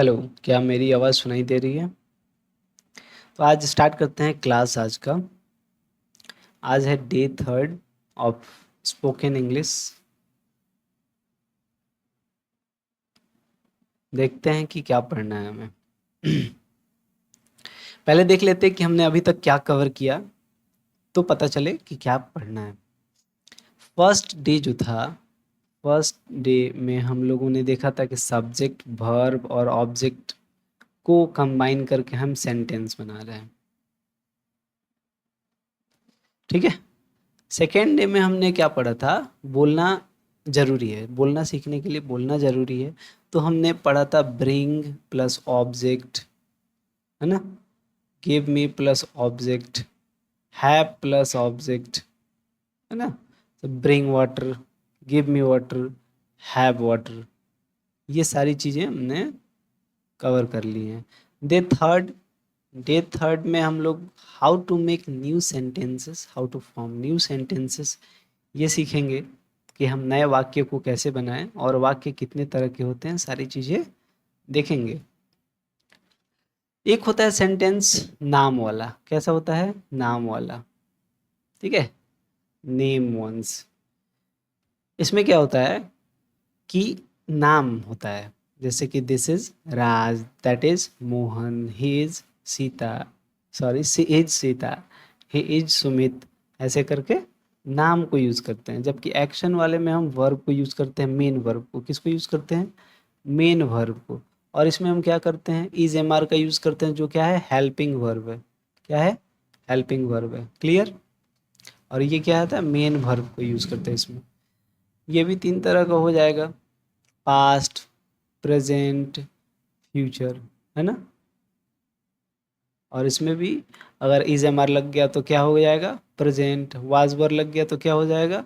Hello, क्या मेरी आवाज़ सुनाई दे रही है? तो आज स्टार्ट करते हैं क्लास आज का। आज है डे 3 ऑफ स्पोकन इंग्लिश। देखते हैं कि क्या पढ़ना है हमें। पहले देख लेते हैं कि हमने अभी तक क्या कवर किया, तो पता चले कि क्या पढ़ना है। फर्स्ट डे जो था, फर्स्ट डे में हम लोगों ने देखा था कि सब्जेक्ट, वर्ब और ऑब्जेक्ट को कंबाइन करके हम सेंटेंस बना रहे हैं। ठीक है। सेकेंड डे में हमने क्या पढ़ा था? बोलना ज़रूरी है, बोलना सीखने के लिए बोलना ज़रूरी है। तो हमने पढ़ा था ब्रिंग प्लस ऑब्जेक्ट, है ना, give me plus object, have plus object, है ना। तो bring water, give me water, have water, ये सारी चीज़ें हमने कवर कर ली हैं। डे थर्ड डे थर्ड में हम लोग how to make new sentences, how to form new sentences, ये सीखेंगे कि हम नए वाक्य को कैसे बनाएं और वाक्य कितने तरह के होते हैं, सारी चीज़ें देखेंगे। एक होता है सेंटेंस नाम वाला। कैसा होता है? नाम वाला। ठीक है, नेम वंस। इसमें क्या होता है कि नाम होता है, जैसे कि this is Raj, that is Mohan, he is Sita, sorry she is Sita, he is Sumit, ऐसे करके नाम को यूज़ करते हैं। जबकि एक्शन वाले में हम वर्ब को यूज़ करते हैं, मेन वर्ब को। किसको यूज़ करते हैं? मेन वर्ब को। और इसमें हम क्या करते हैं? इज एम आर का यूज़ करते हैं, जो क्या है? हेल्पिंग वर्ब है। क्या है? हेल्पिंग वर्ब है। क्लियर? और ये क्या आता है? मेन वर्ब को यूज़ करते हैं इसमें। ये भी 3 तरह का हो जाएगा, पास्ट, प्रेजेंट, फ्यूचर, है ना। और इसमें भी अगर इज एम आर लग गया तो क्या हो जाएगा? प्रेजेंट। वाज वर लग गया तो क्या हो जाएगा?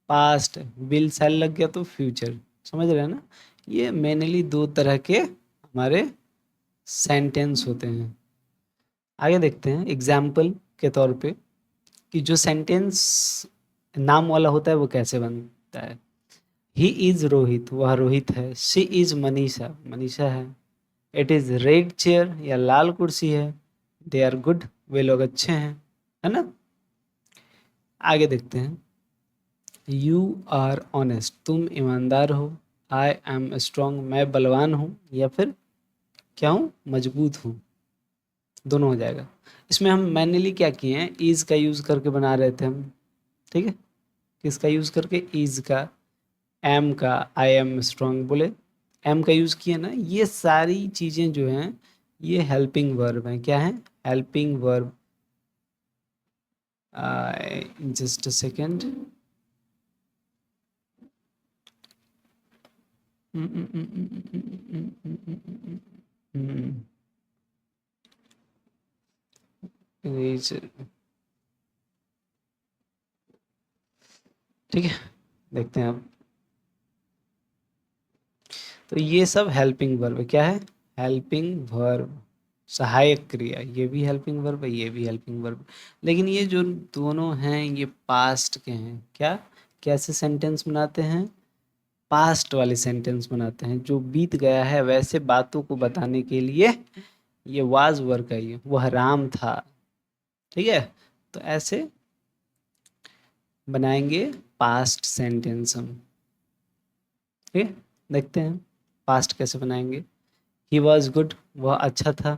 पास्ट। विल शैल लग गया तो फ्यूचर। समझ रहे हैं ना। ये मेनली 2 तरह के हमारे सेंटेंस होते हैं। आगे देखते हैं एग्जाम्पल के तौर पे कि जो सेंटेंस नाम वाला होता है वो कैसे बनता है। ही इज रोहित, वह रोहित है। शी इज मनीषा, मनीषा है। इट इज रेड चेयर, या लाल कुर्सी है। दे आर गुड, वे लोग अच्छे हैं, है ना। आगे देखते हैं, यू आर ऑनेस्ट, तुम ईमानदार हो। आई एम स्ट्रॉन्ग, मैं बलवान हूँ, या फिर क्या हूँ? मजबूत हूँ। दोनों हो जाएगा। इसमें हम मैनुअली क्या किए हैं? इज का यूज़ करके बना रहे थे हम। ठीक है, किसका यूज़ करके? इज का। एम का, आई एम स्ट्रॉन्ग बोले, एम का यूज़ किया ना। ये सारी चीज़ें जो हैं ये हेल्पिंग वर्ब हैं। क्या है? Helping verb. Just a second. ठीक है, देखते हैं अब। तो ये सब हेल्पिंग वर्ब है। क्या है? हेल्पिंग वर्ब, सहायक क्रिया। ये भी हेल्पिंग वर्ब है, ये भी हेल्पिंग वर्ब। लेकिन ये जो दोनों हैं ये पास्ट के हैं। क्या? कैसे सेंटेंस बनाते हैं? पास्ट वाले सेंटेंस बनाते हैं, जो बीत गया है वैसे बातों को बताने के लिए। ये वाज वर्ब है, ये वह राम था। ठीक है, तो ऐसे बनाएंगे पास्ट सेंटेंस हम। ठीक है, देखते हैं पास्ट कैसे बनाएंगे। ही वॉज गुड, वह अच्छा था।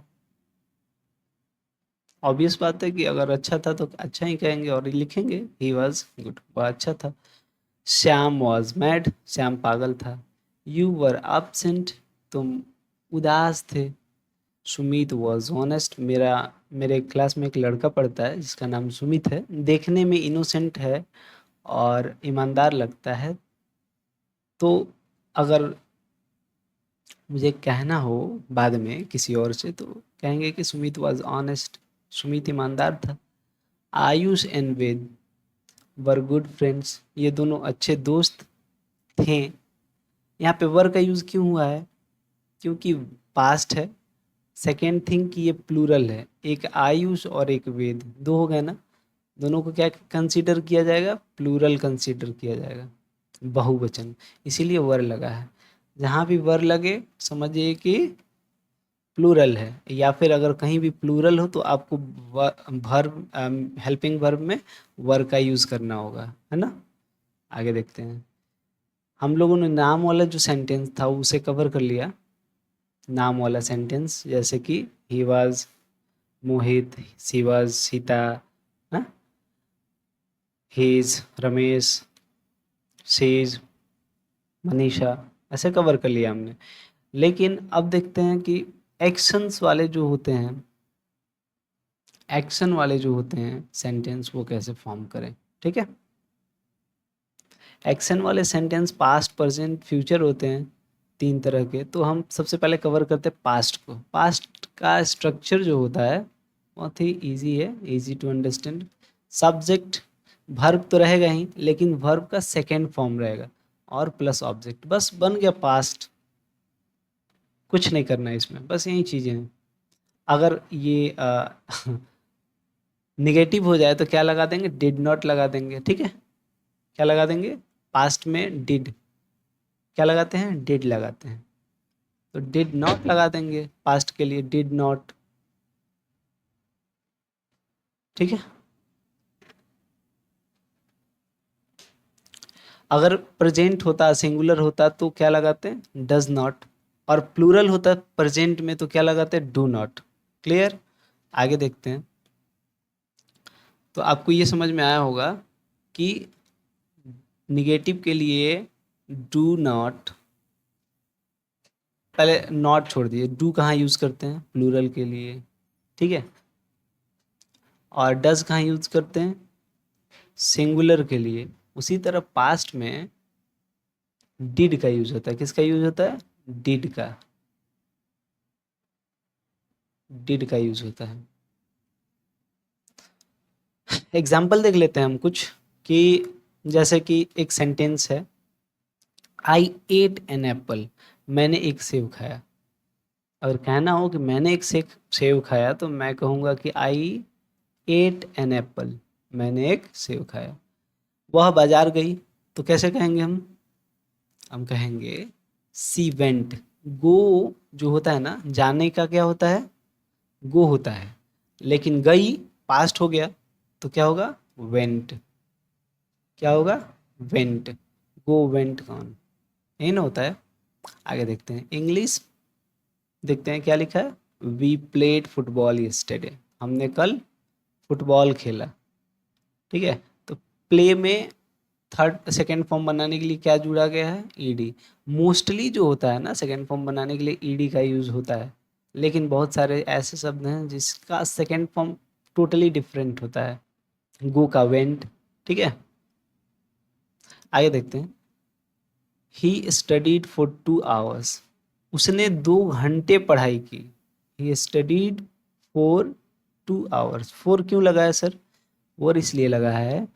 ऑब्वियस बात है कि अगर अच्छा था तो अच्छा ही कहेंगे और लिखेंगे ही वॉज गुड, वह अच्छा था। श्याम वॉज मैड, श्याम पागल था। यू वर absent, तुम उदास थे। सुमित वॉज ऑनेस्ट, मेरे क्लास में एक लड़का पढ़ता है जिसका नाम सुमित है। देखने में इनोसेंट है और ईमानदार लगता है। तो अगर मुझे कहना हो बाद में किसी और से तो कहेंगे कि सुमित वॉज ऑनेस्ट, सुमित ईमानदार था। Ayush and Ved were good friends, ये दोनों अच्छे दोस्त थे। यहाँ पे वर का यूज़ क्यों हुआ है? क्योंकि पास्ट है। सेकेंड थिंग कि ये प्लूरल है, एक आयुष और एक वेद, 2 हो गए ना। दोनों को क्या कंसीडर किया जाएगा? प्लूरल कंसीडर किया जाएगा, बहुवचन। इसीलिए वर लगा है। जहाँ भी वर लगे समझिए कि प्लूरल है, या फिर अगर कहीं भी प्लूरल हो तो आपको वर्ब, हेल्पिंग वर्ब में वर का यूज़ करना होगा, है ना। आगे देखते हैं। हम लोगों ने नाम वाला जो सेंटेंस था उसे कवर कर लिया। नाम वाला सेंटेंस जैसे कि he was Mohit, she was Sita, he is Ramesh, she is Manisha, ऐसे कवर कर लिया हमने। लेकिन अब देखते हैं कि एक्शंस वाले जो होते हैं, एक्शन वाले जो होते हैं सेंटेंस, वो कैसे फॉर्म करें। ठीक है, एक्शन वाले सेंटेंस पास्ट, प्रेजेंट, फ्यूचर होते हैं, तीन तरह के। तो हम सबसे पहले कवर करते हैं पास्ट को। पास्ट का स्ट्रक्चर जो होता है बहुत ही इजी है, easy to understand. Subject, verb तो रहेगा ही, लेकिन वर्ब का सेकेंड फॉर्म रहेगा और प्लस ऑब्जेक्ट, बस बन गया पास्ट। कुछ नहीं करना है इसमें, बस यही चीज़ें हैं। अगर ये निगेटिव हो जाए तो क्या लगा देंगे, डिड नॉट लगा देंगे। ठीक है, क्या लगा देंगे, पास्ट में डिड, क्या लगाते हैं, डिड लगाते हैं, तो डिड नॉट लगा देंगे पास्ट के लिए, डिड नॉट। ठीक है, अगर प्रेजेंट होता, सिंगुलर होता तो क्या लगाते हैं, डज नॉट, और प्लूरल होता प्रेजेंट में तो क्या लगाते हैं, डू नॉट। क्लियर, आगे देखते हैं। तो आपको ये समझ में आया होगा कि निगेटिव के लिए डू नॉट, पहले नॉट छोड़ दिए, डू कहाँ यूज़ करते हैं, प्लूरल के लिए। ठीक है, और डज कहाँ यूज़ करते हैं, सिंगुलर के लिए। उसी तरह पास्ट में डिड का यूज होता है, किसका यूज होता है, डिड का, डिड का यूज होता है। एग्जाम्पल देख लेते हैं हम कुछ, कि जैसे कि एक सेंटेंस है, आई एट एन एप्पल, मैंने एक सेब खाया। अगर कहना हो कि मैंने एक सेब खाया तो मैं कहूँगा कि आई एट एन एप्पल, मैंने एक सेब खाया। वह बाजार गई, तो कैसे कहेंगे हम कहेंगे सी वेंट। गो जो होता है ना, जाने का क्या होता है, गो होता है, लेकिन गई पास्ट हो गया तो क्या होगा, वेंट। क्या होगा, वेंट। गो वेंट कौन, यही ना होता है। आगे देखते हैं, इंग्लिश देखते हैं क्या लिखा है, वी प्लेड फुटबॉल यस्टरडे, हमने कल फुटबॉल खेला। ठीक है, तो प्ले में थर्ड सेकेंड फॉर्म बनाने के लिए क्या जुड़ा गया है, ईडी। मोस्टली जो होता है ना सेकेंड फॉर्म बनाने के लिए ईडी का यूज़ होता है, लेकिन बहुत सारे ऐसे शब्द हैं जिसका सेकेंड फॉर्म टोटली डिफरेंट होता है, गो का वेंट। ठीक है, आगे देखते हैं, ही स्टडीड फॉर 2 आवर्स, उसने 2 घंटे पढ़ाई की। He studied for 2 hours, four क्यों लगाया सर, और इसलिए लगा है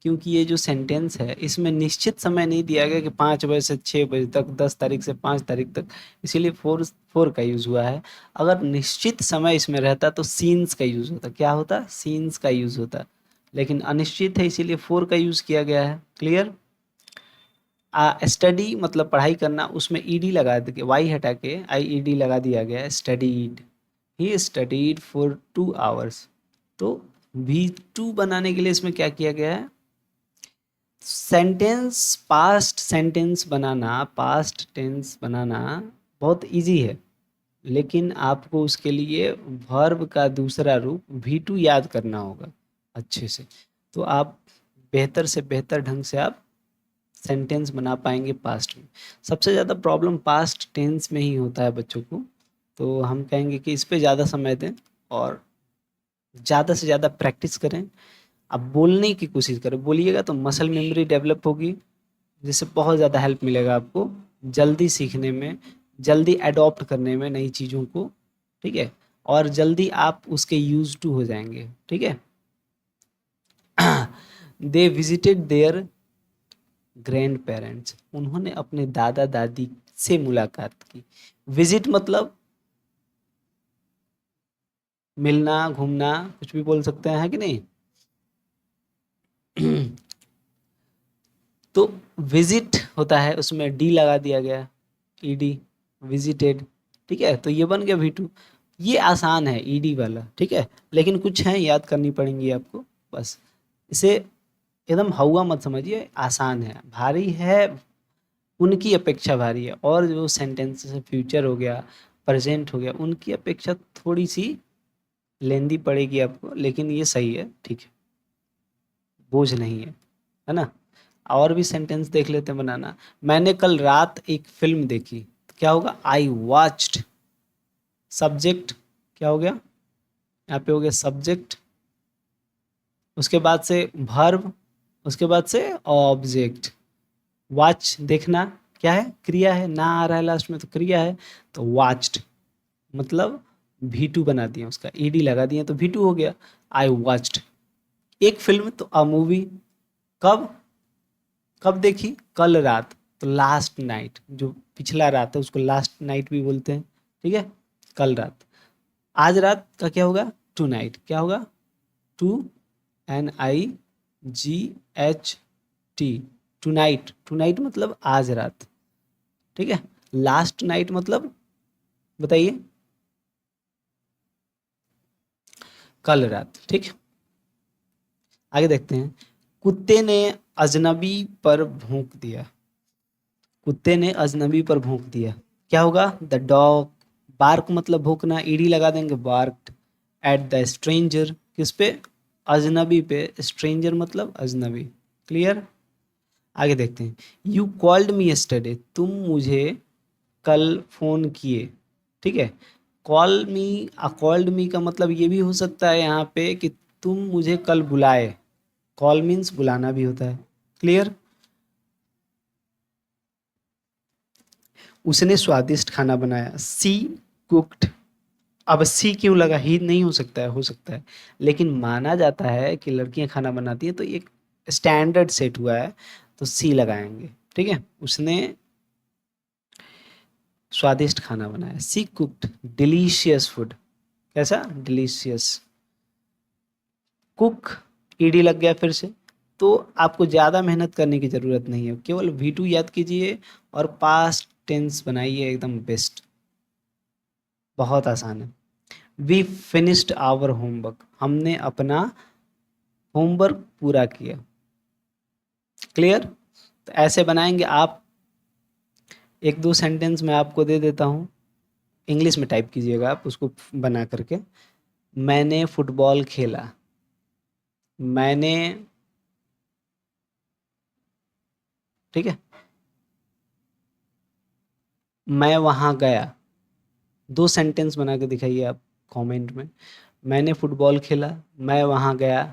क्योंकि ये जो सेंटेंस है इसमें निश्चित समय नहीं दिया गया कि 5 बजे से 6 बजे तक, 10 तारीख से 5 तारीख तक, इसीलिए फोर फोर का यूज़ हुआ है। अगर निश्चित समय इसमें रहता तो सीन्स का यूज़ होता, क्या होता, सीन्स का यूज़ होता, लेकिन अनिश्चित है इसीलिए फोर का यूज़ किया गया है। क्लियर, स्टडी मतलब पढ़ाई करना, उसमें ईडी लगा के, वाई हटा के आई ई डी लगा दिया गया है, studied. He studied for 2 hours. तो V2 बनाने के लिए इसमें क्या किया गया है, सेंटेंस, पास्ट सेंटेंस बनाना, पास्ट टेंस बनाना बहुत इजी है, लेकिन आपको उसके लिए वर्ब का दूसरा रूप V2 याद करना होगा अच्छे से, तो आप बेहतर से बेहतर ढंग से आप सेंटेंस बना पाएंगे पास्ट में। सबसे ज़्यादा प्रॉब्लम पास्ट टेंस में ही होता है बच्चों को, तो हम कहेंगे कि इस पे ज़्यादा समय दें और ज़्यादा से ज़्यादा प्रैक्टिस करें। आप बोलने की कोशिश करें, बोलिएगा तो मसल मेमोरी डेवलप होगी, जिससे बहुत ज़्यादा हेल्प मिलेगा आपको जल्दी सीखने में, जल्दी अडॉप्ट करने में नई चीज़ों को। ठीक है, और जल्दी आप उसके यूज टू हो जाएंगे। ठीक है, they visited their grandparents, उन्होंने अपने दादा दादी से मुलाकात की। विजिट मतलब मिलना, घूमना, कुछ भी बोल सकते हैं, है कि नहीं। तो विजिट होता है, उसमें डी लगा दिया गया, ईडी, विजिटेड। ठीक है, तो ये बन गया V2। ये आसान है ईडी वाला, ठीक है, लेकिन कुछ हैं याद करनी पड़ेंगी आपको, बस इसे एकदम हवा मत समझिए, आसान है। भारी है, उनकी अपेक्षा भारी है, और जो सेंटेंसेस है फ्यूचर हो गया, प्रेजेंट हो गया, उनकी अपेक्षा थोड़ी सी लेंदी पड़ेगी आपको, लेकिन ये सही है, ठीक है, बोझ नहीं है ना। और भी सेंटेंस देख लेते हैं बनाना। मैंने कल रात एक फिल्म देखी, क्या होगा, आई वॉच्ड। सब्जेक्ट क्या हो गया, यहाँ पे हो गया सब्जेक्ट, उसके बाद से वर्ब, उसके बाद से ऑब्जेक्ट। वॉच देखना क्या है, क्रिया है, ना आ रहा है लास्ट में तो क्रिया है, तो वॉच्ड मतलब V2 बना दिया, उसका ईडी लगा दिया तो V2 हो गया, आई वॉच्ड। एक फिल्म तो अ मूवी, कब, कब देखी, कल रात, तो लास्ट नाइट, जो पिछला रात है उसको लास्ट नाइट भी बोलते हैं, ठीक है, कल रात। आज रात का क्या होगा, टू नाइट, क्या होगा, to NIGHT, tonight, tonight मतलब आज रात, ठीक है। लास्ट नाइट मतलब बताइए, कल रात, ठीक। आगे देखते हैं। कुत्ते ने अजनबी पर भौंक दिया, कुत्ते ने अजनबी पर भौंक दिया, क्या होगा, द डॉग। बार्क मतलब भौंकना, ईडी लगा देंगे, बार्क्ड एट द स्ट्रेंजर, किस पे, अजनबी पे, स्ट्रेंजर मतलब अजनबी, क्लियर। आगे देखते हैं। यू कॉल्ड मी यस्टरडे, तुम मुझे कल फ़ोन किए, ठीक है। कॉल मी, कॉल्ड मी का मतलब ये भी हो सकता है यहाँ पे कि तुम मुझे कल बुलाए, कॉल मीन्स बुलाना भी होता है, क्लियर। उसने स्वादिष्ट खाना बनाया, सी कुक्ड। अब सी क्यों लगा, ही नहीं हो सकता है, हो सकता है, लेकिन माना जाता है कि लड़कियां खाना बनाती हैं तो एक स्टैंडर्ड सेट हुआ है, तो सी लगाएंगे, ठीक है। उसने स्वादिष्ट खाना बनाया, सी कुक्ड डिलीशियस फूड, कैसा, डिलीशियस। कुक ईडी लग गया फिर से, तो आपको ज़्यादा मेहनत करने की ज़रूरत नहीं है, केवल V2 याद कीजिए और पास्ट टेंस बनाइए, एकदम बेस्ट, बहुत आसान है। वी फिनिश्ड आवर होमवर्क, हमने अपना होमवर्क पूरा किया, क्लियर। तो ऐसे बनाएंगे आप। एक दो सेंटेंस मैं आपको दे देता हूँ, इंग्लिश में टाइप कीजिएगा आप उसको बना करके। मैंने फुटबॉल खेला, मैंने, ठीक है, मैं वहाँ गया। दो सेंटेंस बना के दिखाइए आप कमेंट में। मैंने फुटबॉल खेला, मैं वहाँ गया,